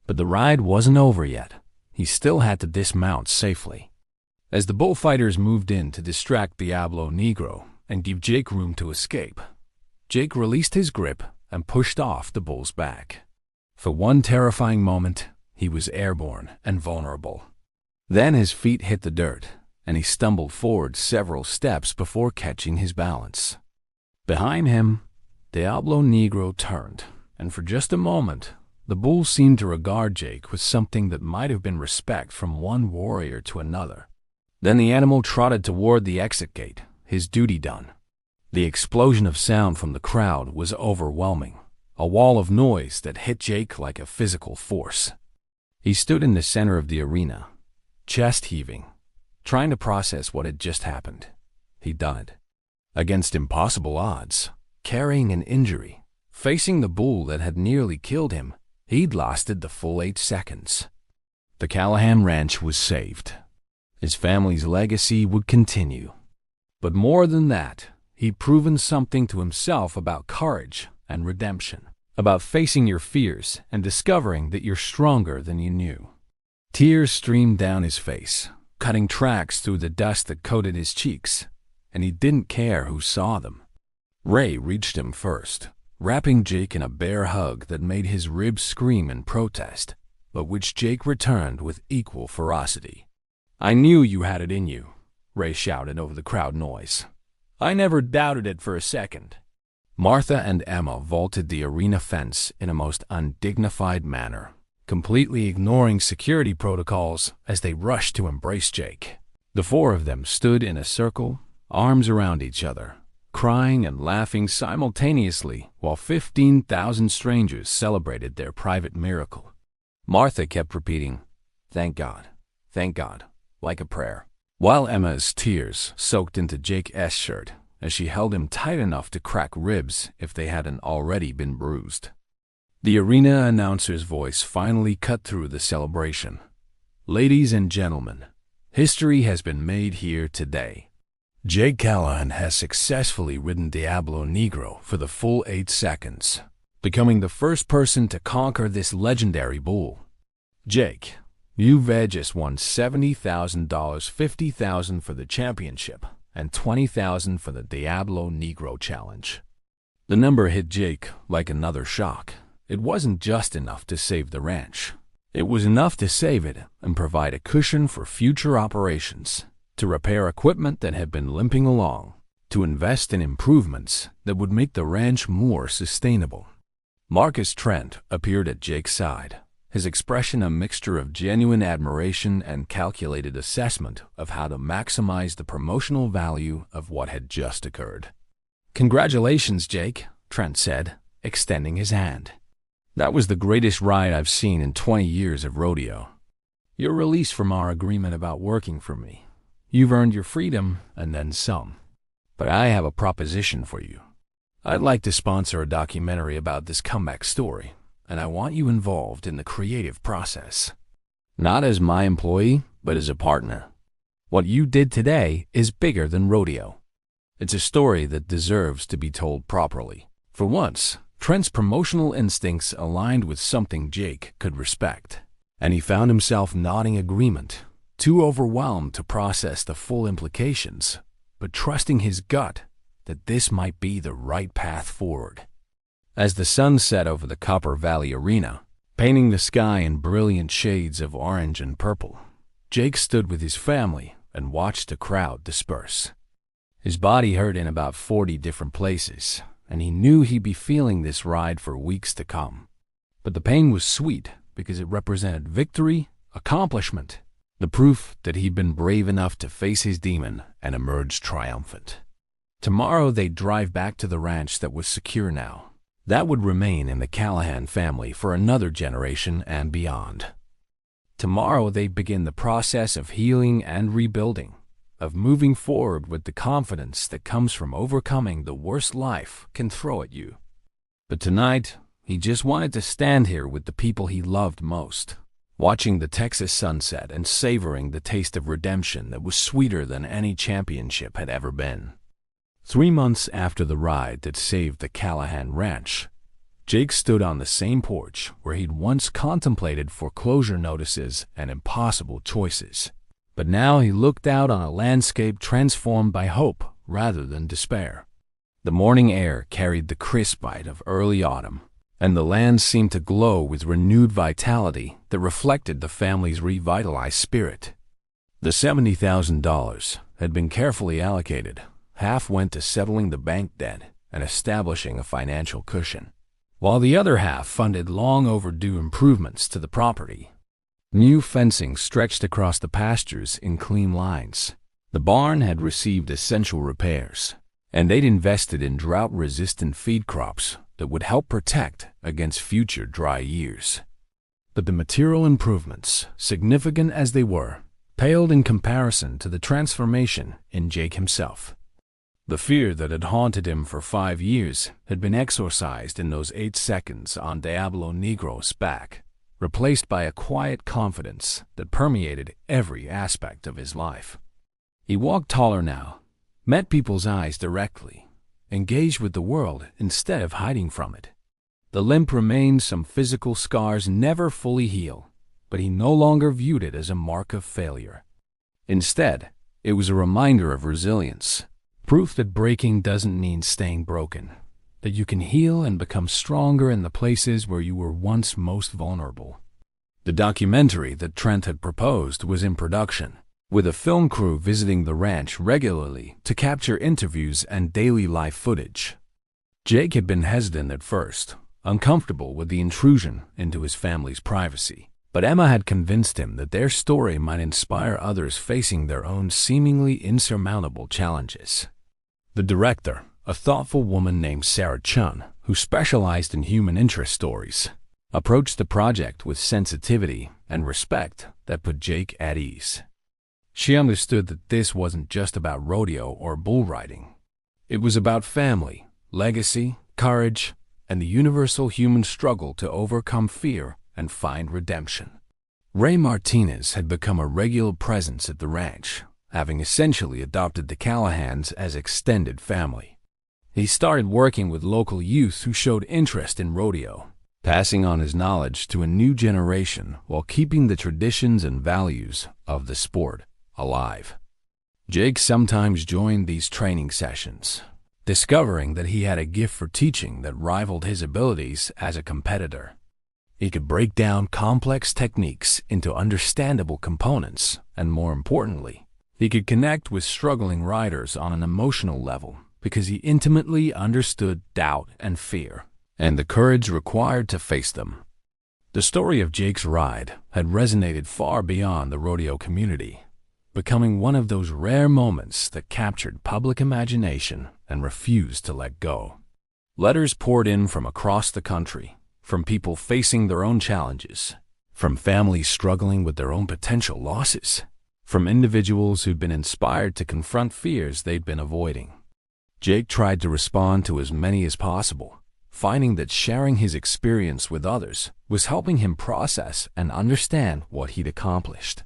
But the ride wasn't over yet. He still had to dismount safely. As the bullfighters moved in to distract Diablo Negro and give Jake room to escape, Jake released his grip and pushed off the bull's back. For one terrifying moment, he was airborne and vulnerable. Then his feet hit the dirt, and he stumbled forward several steps before catching his balance. Behind him, Diablo Negro turned, and for just a moment, the bull seemed to regard Jake with something that might have been respect from one warrior to another. Then the animal trotted toward the exit gate, his duty done. The explosion of sound from the crowd was overwhelming, a wall of noise that hit Jake like a physical force. He stood in the center of the arena, chest heaving, trying to process what had just happened. He died. Against impossible odds, carrying an injury, facing the bull that had nearly killed him, he'd lasted the full 8 seconds. The Callahan Ranch was saved. His family's legacy would continue. But more than that, he'd proven something to himself about courage and redemption, about facing your fears and discovering that you're stronger than you knew. Tears streamed down his face, cutting tracks through the dust that coated his cheeks, and he didn't care who saw them. Ray reached him first, wrapping Jake in a bear hug that made his ribs scream in protest, but which Jake returned with equal ferocity. "I knew you had it in you," Ray shouted over the crowd noise. "I never doubted it for a second." Martha and Emma vaulted the arena fence in a most undignified manner, completely ignoring security protocols as they rushed to embrace Jake. The 4 of them stood in a circle, arms around each other, crying and laughing simultaneously while 15,000 strangers celebrated their private miracle. Martha kept repeating, thank God, like a prayer, while Emma's tears soaked into Jake's shirt as she held him tight enough to crack ribs if they hadn't already been bruised. The arena announcer's voice finally cut through the celebration. "Ladies and gentlemen, history has been made here today. Jake Callahan has successfully ridden Diablo Negro for the full 8 seconds, becoming the first person to conquer this legendary bull. Jake, you've just won $70,000, $50,000 for the championship, and $20,000 for the Diablo Negro challenge." The number hit Jake like another shock. It wasn't just enough to save the ranch. It was enough to save it and provide a cushion for future operations, to repair equipment that had been limping along, to invest in improvements that would make the ranch more sustainable. Marcus Trent appeared at Jake's side, his expression a mixture of genuine admiration and calculated assessment of how to maximize the promotional value of what had just occurred. "Congratulations, Jake," Trent said, extending his hand. "That was the greatest ride I've seen in 20 years of rodeo. You're released from our agreement about working for me. You've earned your freedom and then some. But I have a proposition for you. I'd like to sponsor a documentary about this comeback story, and I want you involved in the creative process. Not as my employee, but as a partner. What you did today is bigger than rodeo. It's a story that deserves to be told properly." For once, Trent's promotional instincts aligned with something Jake could respect, and he found himself nodding agreement, too overwhelmed to process the full implications, but trusting his gut that this might be the right path forward. As the sun set over the Copper Valley Arena, painting the sky in brilliant shades of orange and purple, Jake stood with his family and watched the crowd disperse. His body hurt in about 40 different places, and he knew he'd be feeling this ride for weeks to come. But the pain was sweet because it represented victory, accomplishment, the proof that he'd been brave enough to face his demon and emerge triumphant. Tomorrow they'd drive back to the ranch that was secure now. That would remain in the Callahan family for another generation and beyond. Tomorrow they'd begin the process of healing and rebuilding, of moving forward with the confidence that comes from overcoming the worst life can throw at you. But tonight, he just wanted to stand here with the people he loved most, watching the Texas sunset and savoring the taste of redemption that was sweeter than any championship had ever been. 3 months after the ride that saved the Callahan Ranch, Jake stood on the same porch where he'd once contemplated foreclosure notices and impossible choices. But now he looked out on a landscape transformed by hope rather than despair. The morning air carried the crisp bite of early autumn, and the land seemed to glow with renewed vitality that reflected the family's revitalized spirit. The $70,000 had been carefully allocated. Half went to settling the bank debt and establishing a financial cushion, while the other half funded long overdue improvements to the property. New fencing stretched across the pastures in clean lines. The barn had received essential repairs, and they'd invested in drought-resistant feed crops that would help protect against future dry years. But the material improvements, significant as they were, paled in comparison to the transformation in Jake himself. The fear that had haunted him for 5 years had been exorcised in those 8 seconds on Diablo Negro's back, replaced by a quiet confidence that permeated every aspect of his life. He walked taller now, met people's eyes directly, engaged with the world instead of hiding from it. The limp remained, some physical scars never fully heal, but he no longer viewed it as a mark of failure. Instead, it was a reminder of resilience, proof that breaking doesn't mean staying broken, that you can heal and become stronger in the places where you were once most vulnerable. The documentary that Trent had proposed was in production, with a film crew visiting the ranch regularly to capture interviews and daily life footage. Jake had been hesitant at first, uncomfortable with the intrusion into his family's privacy, but Emma had convinced him that their story might inspire others facing their own seemingly insurmountable challenges. The director, a thoughtful woman named Sarah Chun, who specialized in human interest stories, approached the project with sensitivity and respect that put Jake at ease. She understood that this wasn't just about rodeo or bull riding. It was about family, legacy, courage, and the universal human struggle to overcome fear and find redemption. Ray Martinez had become a regular presence at the ranch, having essentially adopted the Callahans as extended family. He started working with local youth who showed interest in rodeo, passing on his knowledge to a new generation while keeping the traditions and values of the sport alive. Jake sometimes joined these training sessions, discovering that he had a gift for teaching that rivaled his abilities as a competitor. He could break down complex techniques into understandable components, and more importantly, he could connect with struggling riders on an emotional level because he intimately understood doubt and fear, and the courage required to face them. The story of Jake's ride had resonated far beyond the rodeo community, becoming one of those rare moments that captured public imagination and refused to let go. Letters poured in from across the country, from people facing their own challenges, from families struggling with their own potential losses, from individuals who'd been inspired to confront fears they'd been avoiding. Jake tried to respond to as many as possible, finding that sharing his experience with others was helping him process and understand what he'd accomplished.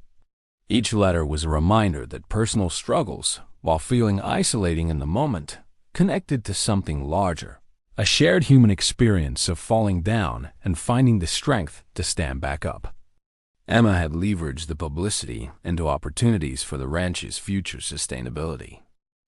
Each letter was a reminder that personal struggles, while feeling isolating in the moment, connected to something larger, a shared human experience of falling down and finding the strength to stand back up. Emma had leveraged the publicity into opportunities for the ranch's future sustainability.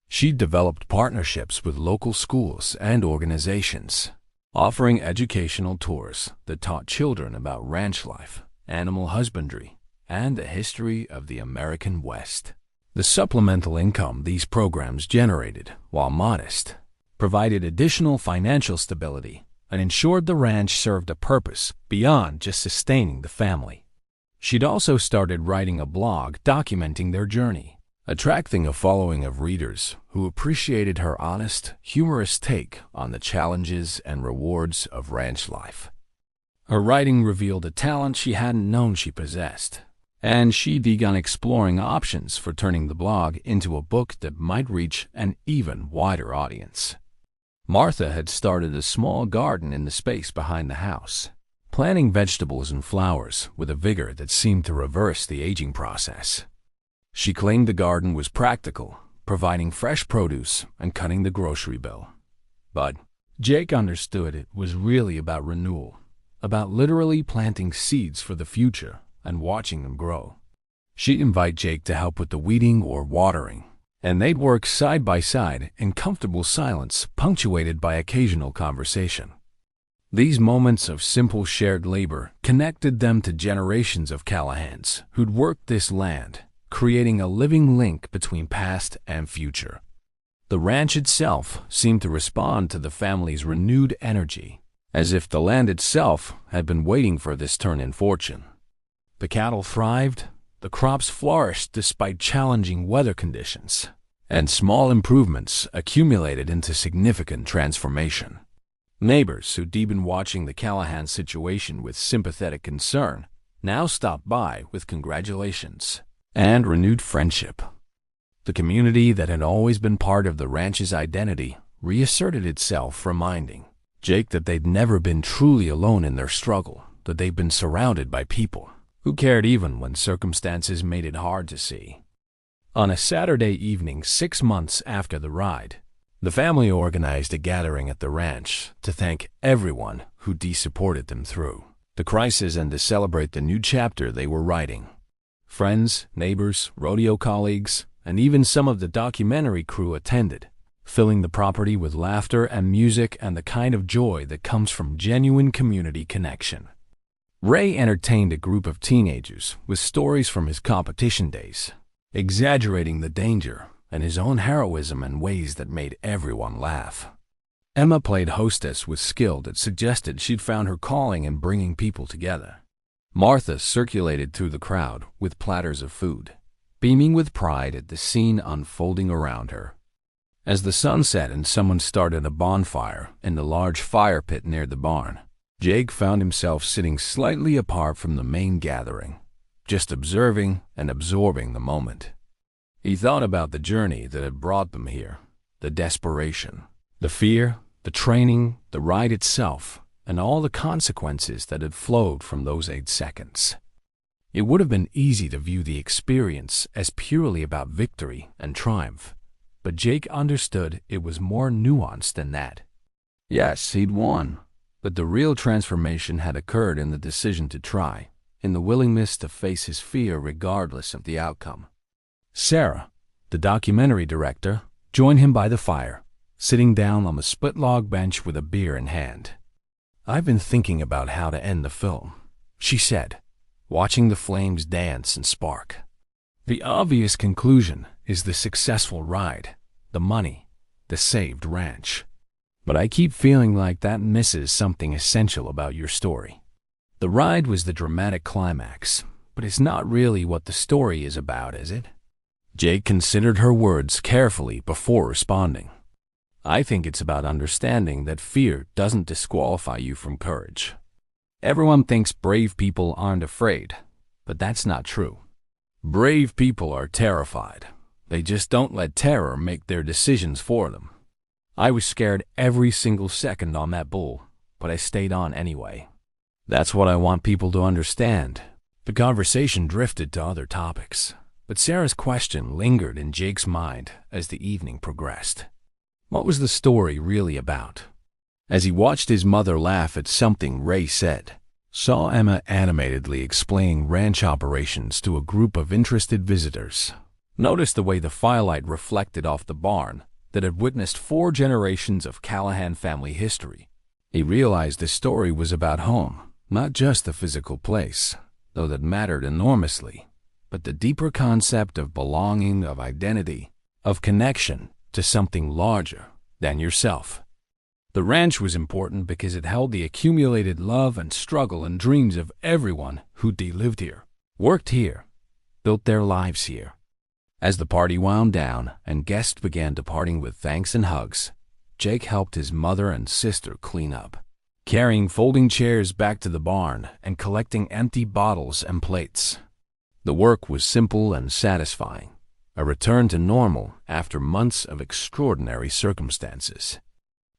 She'd developed partnerships with local schools and organizations, offering educational tours that taught children about ranch life, animal husbandry, and the history of the American West. The supplemental income these programs generated, while modest, provided additional financial stability and ensured the ranch served a purpose beyond just sustaining the family. She'd also started writing a blog documenting their journey, attracting a following of readers who appreciated her honest, humorous take on the challenges and rewards of ranch life. Her writing revealed a talent she hadn't known she possessed, and she'd begun exploring options for turning the blog into a book that might reach an even wider audience. Martha had started a small garden in the space behind the house, planting vegetables and flowers with a vigor that seemed to reverse the aging process. She claimed the garden was practical, providing fresh produce and cutting the grocery bill. But Jake understood it was really about renewal, about literally planting seeds for the future and watching them grow. She'd invite Jake to help with the weeding or watering, and they'd work side by side in comfortable silence, punctuated by occasional conversation. These moments of simple shared labor connected them to generations of Callahans who'd worked this land, creating a living link between past and future. The ranch itself seemed to respond to the family's renewed energy, as if the land itself had been waiting for this turn in fortune. The cattle thrived, the crops flourished despite challenging weather conditions, and small improvements accumulated into significant transformation. Neighbors who'd been watching the Callahan situation with sympathetic concern now stopped by with congratulations and renewed friendship. The community that had always been part of the ranch's identity reasserted itself, reminding Jake that they'd never been truly alone in their struggle, that they'd been surrounded by people who cared even when circumstances made it hard to see. On a Saturday evening 6 months after the ride, the family organized a gathering at the ranch to thank everyone who supported them through the crisis and to celebrate the new chapter they were writing. Friends, neighbors, rodeo colleagues, and even some of the documentary crew attended, filling the property with laughter and music and the kind of joy that comes from genuine community connection. Ray entertained a group of teenagers with stories from his competition days, exaggerating the danger and his own heroism in ways that made everyone laugh. Emma played hostess with skill that suggested she'd found her calling in bringing people together. Martha circulated through the crowd with platters of food, beaming with pride at the scene unfolding around her. As the sun set and someone started a bonfire in the large fire pit near the barn, Jake found himself sitting slightly apart from the main gathering, just observing and absorbing the moment. He thought about the journey that had brought them here, the desperation, the fear, the training, the ride itself, and all the consequences that had flowed from those 8 seconds. It would have been easy to view the experience as purely about victory and triumph, but Jake understood it was more nuanced than that. Yes, he'd won, but the real transformation had occurred in the decision to try, in the willingness to face his fear regardless of the outcome. Sarah, the documentary director, joined him by the fire, sitting down on the split-log bench with a beer in hand. "I've been thinking about how to end the film," she said, watching the flames dance and spark. "The obvious conclusion is the successful ride, the money, the saved ranch. But I keep feeling like that misses something essential about your story. The ride was the dramatic climax, but it's not really what the story is about, is it?" Jake considered her words carefully before responding. "I think it's about understanding that fear doesn't disqualify you from courage. Everyone thinks brave people aren't afraid, but that's not true. Brave people are terrified. They just don't let terror make their decisions for them. I was scared every single second on that bull, but I stayed on anyway. That's what I want people to understand." The conversation drifted to other topics, but Sarah's question lingered in Jake's mind as the evening progressed. What was the story really about? As he watched his mother laugh at something Ray said, saw Emma animatedly explaining ranch operations to a group of interested visitors, noticed the way the firelight reflected off the barn that had witnessed 4 generations of Callahan family history, he realized the story was about home, not just the physical place, though that mattered enormously, but the deeper concept of belonging, of identity, of connection to something larger than yourself. The ranch was important because it held the accumulated love and struggle and dreams of everyone who lived here, worked here, built their lives here. As the party wound down and guests began departing with thanks and hugs, Jake helped his mother and sister clean up, carrying folding chairs back to the barn and collecting empty bottles and plates. The work was simple and satisfying, a return to normal after months of extraordinary circumstances.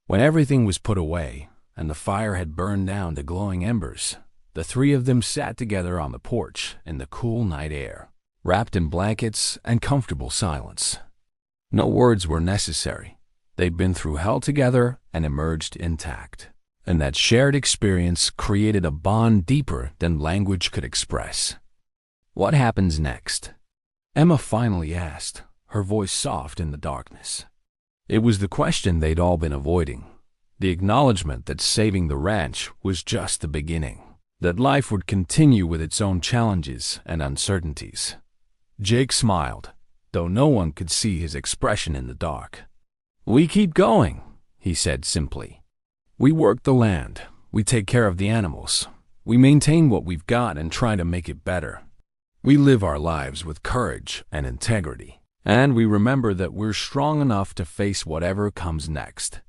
When everything was put away and the fire had burned down to glowing embers, the 3 of them sat together on the porch in the cool night air, wrapped in blankets and comfortable silence. No words were necessary. They'd been through hell together and emerged intact. And that shared experience created a bond deeper than language could express. "What happens next?" Emma finally asked, her voice soft in the darkness. It was the question they'd all been avoiding. The acknowledgement that saving the ranch was just the beginning, that life would continue with its own challenges and uncertainties. Jake smiled, though no one could see his expression in the dark. "We keep going," he said simply. "We work the land, we take care of the animals, we maintain what we've got and try to make it better. We live our lives with courage and integrity, and we remember that we're strong enough to face whatever comes next."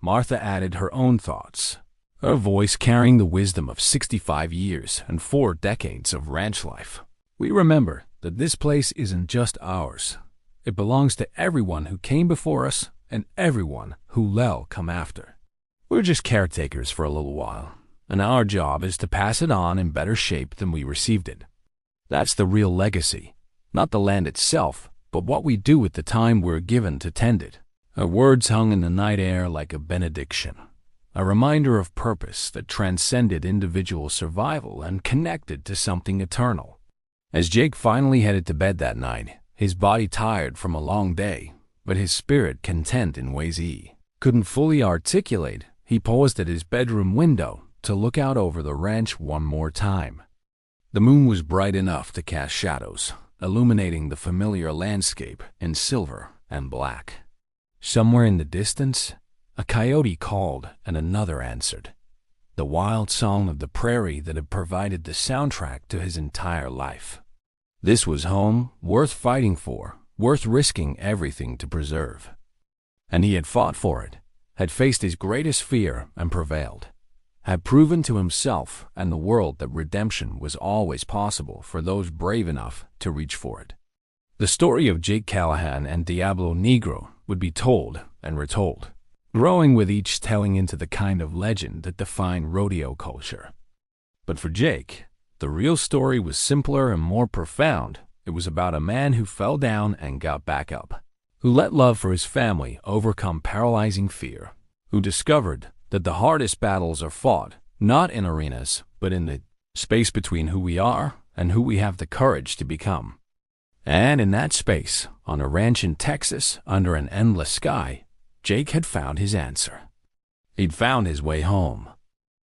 Martha added her own thoughts, her voice carrying the wisdom of 65 years and 4 decades of ranch life. "We remember that this place isn't just ours. It belongs to everyone who came before us and everyone who'll come after. We're just caretakers for a little while, and our job is to pass it on in better shape than we received it. That's the real legacy, not the land itself, but what we do with the time we're given to tend it." Her words hung in the night air like a benediction, a reminder of purpose that transcended individual survival and connected to something eternal. As Jake finally headed to bed that night, his body tired from a long day, but his spirit content in ways he couldn't fully articulate, he paused at his bedroom window to look out over the ranch one more time. The moon was bright enough to cast shadows, illuminating the familiar landscape in silver and black. Somewhere in the distance, a coyote called and another answered, the wild song of the prairie that had provided the soundtrack to his entire life. This was home, worth fighting for, worth risking everything to preserve. And he had fought for it, had faced his greatest fear and prevailed, had proven to himself and the world that redemption was always possible for those brave enough to reach for it. The story of Jake Callahan and Diablo Negro would be told and retold, growing with each telling into the kind of legend that defined rodeo culture. But for Jake, the real story was simpler and more profound. It was about a man who fell down and got back up, who let love for his family overcome paralyzing fear, who discovered that the hardest battles are fought not in arenas, but in the space between who we are and who we have the courage to become. And in that space, on a ranch in Texas, under an endless sky, Jake had found his answer. He'd found his way home,